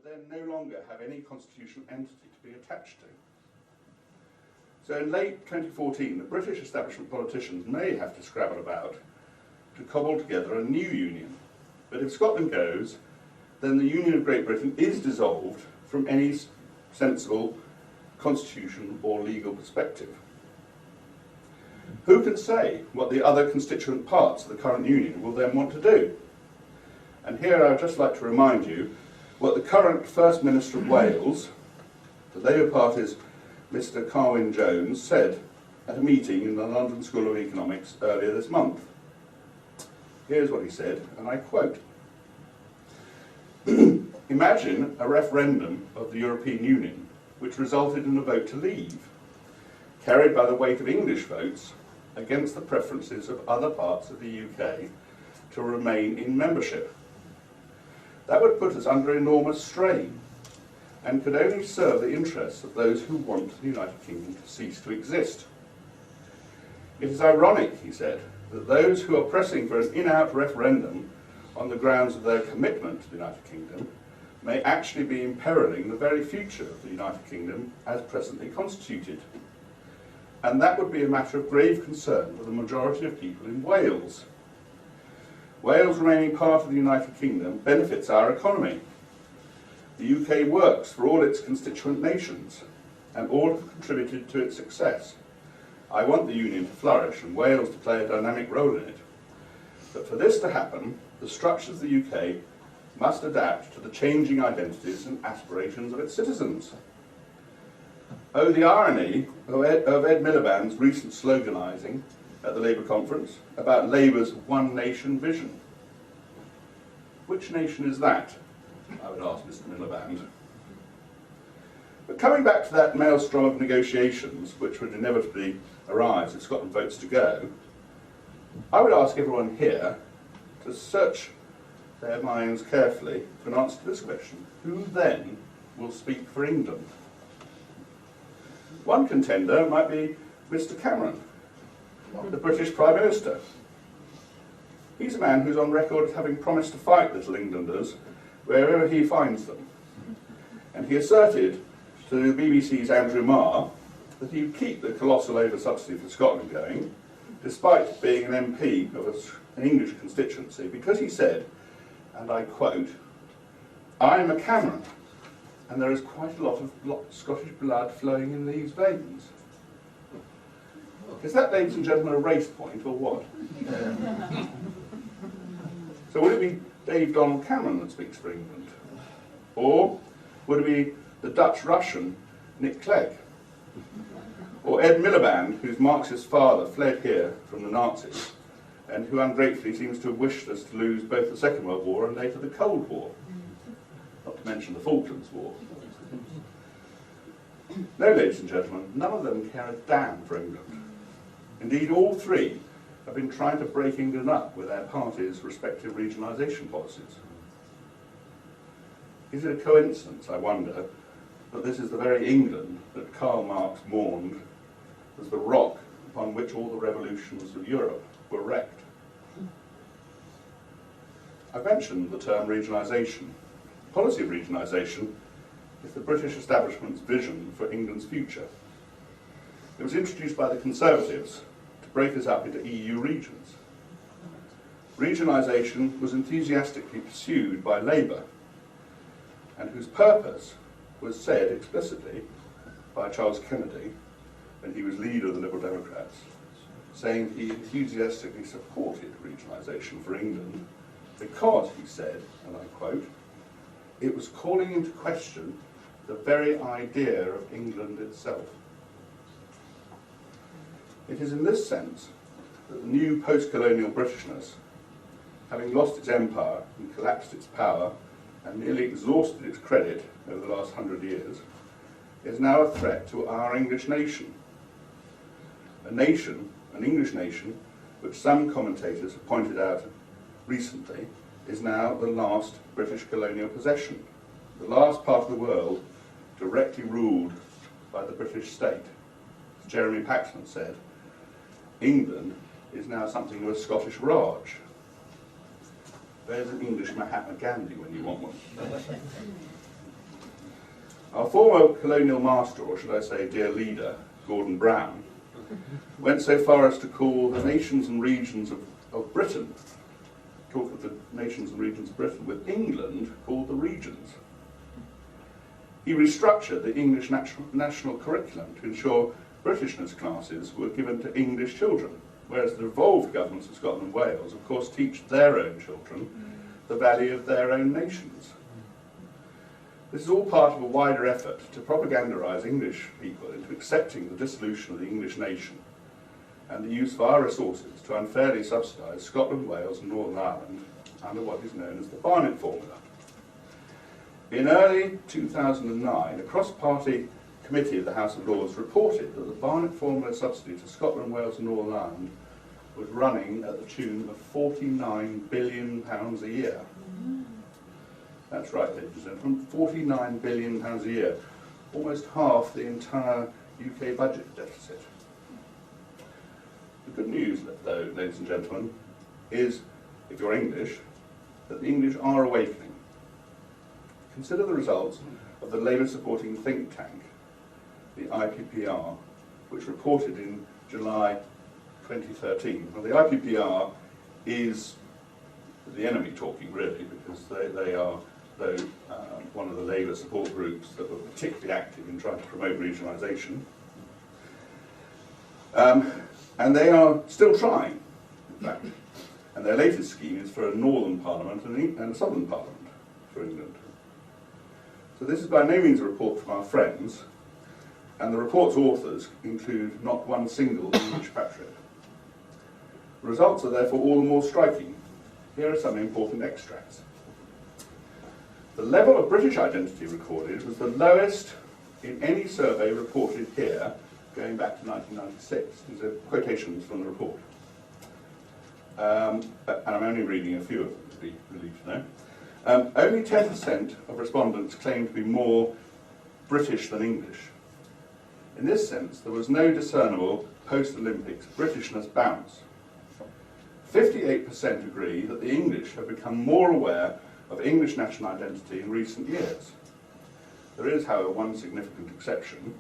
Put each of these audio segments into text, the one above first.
would then no longer have any constitutional entity to be attached to. So in late 2014, the British establishment politicians may have to scrabble about to cobble together a new union. But if Scotland goes, then the Union of Great Britain is dissolved from any sensible constitutional or legal perspective. Who can say what the other constituent parts of the current union will then want to do? And here I would just like to remind you what the current First Minister of Wales, the Labour Party's Mr. Carwyn Jones, said at a meeting in the London School of Economics earlier this month. Here's what he said, and I quote, "Imagine a referendum of the European Union which resulted in a vote to leave, carried by the weight of English votes against the preferences of other parts of the UK to remain in membership. That would put us under enormous strain and could only serve the interests of those who want the United Kingdom to cease to exist. It is ironic," he said, "that those who are pressing for an in-out referendum on the grounds of their commitment to the United Kingdom may actually be imperiling the very future of the United Kingdom as presently constituted. And that would be a matter of grave concern for the majority of people in Wales. Wales remaining part of the United Kingdom benefits our economy. The UK works for all its constituent nations, and all have contributed to its success. I want the Union to flourish and Wales to play a dynamic role in it. But for this to happen, the structures of the UK must adapt to the changing identities and aspirations of its citizens." Oh, the irony of Ed Miliband's recent sloganising at the Labour conference about Labour's one nation vision. Which nation is that? I would ask Mr. Miliband. But coming back to that maelstrom of negotiations, which would inevitably arise if Scotland votes to go, I would ask everyone here to search their minds carefully for an answer to this question. Who then will speak for England? One contender might be Mr. Cameron, the British Prime Minister. He's a man who's on record as having promised to fight Little Englanders wherever he finds them. And he asserted to BBC's Andrew Marr that he would keep the colossal over-subsidy for Scotland going, despite being an MP of an English constituency, because he said, and I quote, "I'm a Cameron, and there is quite a lot of Scottish blood flowing in these veins." Is that, ladies and gentlemen, a race point or what? So would it be Dave Donald Cameron that speaks for England? Or would it be the Dutch-Russian Nick Clegg? Or Ed Miliband, whose Marxist father fled here from the Nazis, and who ungratefully seems to have wished us to lose both the Second World War and later the Cold War, not to mention the Falklands War. No, ladies and gentlemen, none of them care a damn for England. Indeed, all three have been trying to break England up with their parties' respective regionalisation policies. Is it a coincidence, I wonder, that this is the very England that Karl Marx mourned as the rock upon which all the revolutions of Europe were wrecked? I've mentioned the term regionalisation. The policy of regionalisation is the British establishment's vision for England's future. It was introduced by the Conservatives to break us up into EU regions. Regionalisation was enthusiastically pursued by Labour, and whose purpose was said explicitly by Charles Kennedy when he was leader of the Liberal Democrats, saying he enthusiastically supported regionalisation for England because, he said, and I quote, "it was calling into question the very idea of England itself." It is in this sense that the new post-colonial Britishness, having lost its empire and collapsed its power and nearly exhausted its credit over the last 100 years, is now a threat to our English nation. A nation, an English nation, which some commentators have pointed out recently, is now the last British colonial possession, the last part of the world directly ruled by the British state. As Jeremy Paxman said, England is now something of a Scottish Raj. There's an English Mahatma Gandhi when you want one. Our former colonial master, or should I say dear leader, Gordon Brown, went so far as to call the nations and regions of Britain, talk of the nations and regions of Britain, with England called the regions. He restructured the English national curriculum to ensure Britishness classes were given to English children, whereas the devolved governments of Scotland and Wales, of course, teach their own children the value of their own nations. This is all part of a wider effort to propagandise English people into accepting the dissolution of the English nation and the use of our resources to unfairly subsidise Scotland, Wales and Northern Ireland under what is known as the Barnett Formula. In early 2009, a cross-party committee of the House of Lords reported that the Barnett Formula subsidy to Scotland, Wales and Northern Ireland was running at the tune of £49 billion a year. That's right, ladies and gentlemen, £49 billion a year, almost half the entire UK budget deficit. The good news, though, ladies and gentlemen, is, if you're English, that the English are awakening. Consider the results of the Labour-supporting think tank, the IPPR, which reported in July 2013. Well, the IPPR is the enemy talking, really, because they are one of the Labour support groups that were particularly active in trying to promote regionalisation. And they are still trying, in fact. And their latest scheme is for a Northern Parliament and a Southern Parliament for England. So this is by no means a report from our friends, and the report's authors include not one single English patriot. The results are therefore all the more striking. Here are some important extracts. The level of British identity recorded was the lowest in any survey reported here going back to 1996. These are quotations from the report. And I'm only reading a few of them, to be relieved to know. Only 10% of respondents claimed to be more British than English. In this sense, there was no discernible post-Olympics Britishness bounce. 58% agree that the English have become more aware of English national identity in recent years. There is, however, one significant exception,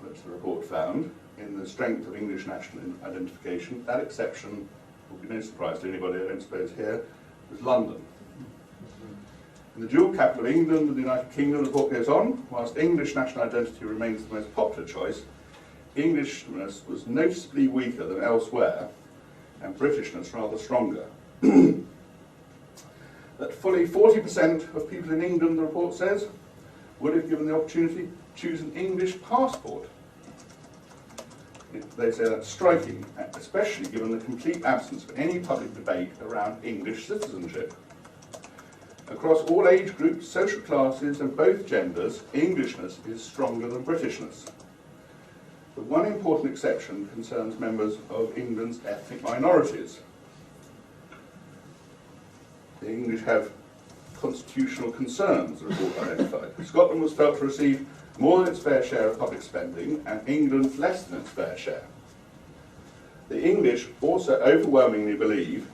which the report found, in the strength of English national identification. That exception will be no surprise to anybody, I don't suppose, here, was London. In the dual capital of England and the United Kingdom, the report goes on, whilst English national identity remains the most popular choice, Englishness was noticeably weaker than elsewhere, and Britishness rather stronger. That fully 40% of people in England, the report says, would have given the opportunity to choose an English passport. They say that's striking, especially given the complete absence of any public debate around English citizenship. Across all age groups, social classes and both genders, Englishness is stronger than Britishness. The one important exception concerns members of England's ethnic minorities. The English have constitutional concerns, the report identified. Scotland was felt to receive more than its fair share of public spending, and England less than its fair share. The English also overwhelmingly believe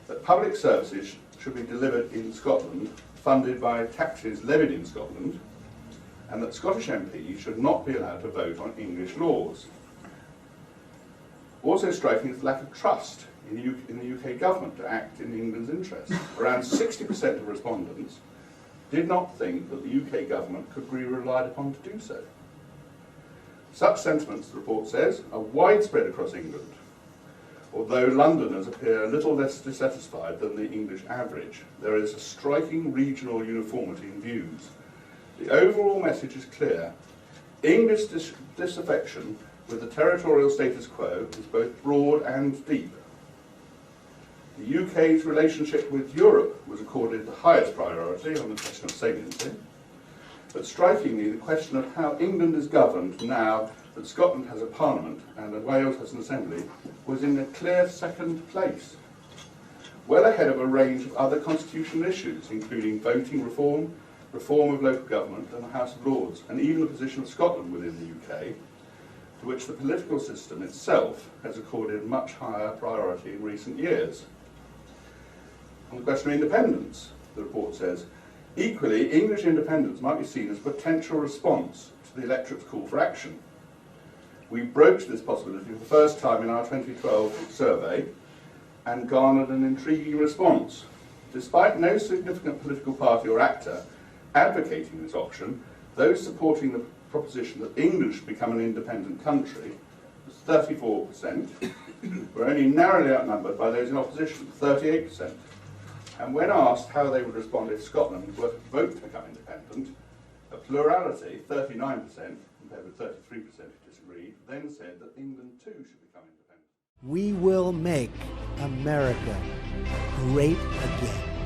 that public services should be delivered in Scotland, funded by taxes levied in Scotland, and that Scottish MPs should not be allowed to vote on English laws. Also striking is the lack of trust in the UK government to act in England's interests. Around 60% of respondents did not think that the UK government could be relied upon to do so. Such sentiments, the report says, are widespread across England, although Londoners appear a little less dissatisfied than the English average. There is a striking regional uniformity in views. The overall message is clear. English disaffection with the territorial status quo is both broad and deep. The UK's relationship with Europe was accorded the highest priority on the question of saliency, but strikingly the question of how England is governed now that Scotland has a parliament and that Wales has an assembly was in a clear second place, well ahead of a range of other constitutional issues, including voting reform, reform of local government and the House of Lords, and even the position of Scotland within the UK, to which the political system itself has accorded much higher priority in recent years. On the question of independence, the report says, Equally, English independence might be seen as a potential response to the electorate's call for action. We broached this possibility for the first time in our 2012 survey and garnered an intriguing response. Despite no significant political party or actor advocating this option, those supporting the proposition that England should become an independent country was 34%, were only narrowly outnumbered by those in opposition, 38%. And when asked how they would respond if Scotland were to vote to become independent, a plurality, 39%, compared with 33% who disagreed, then said that England too should become independent. We will make America great again.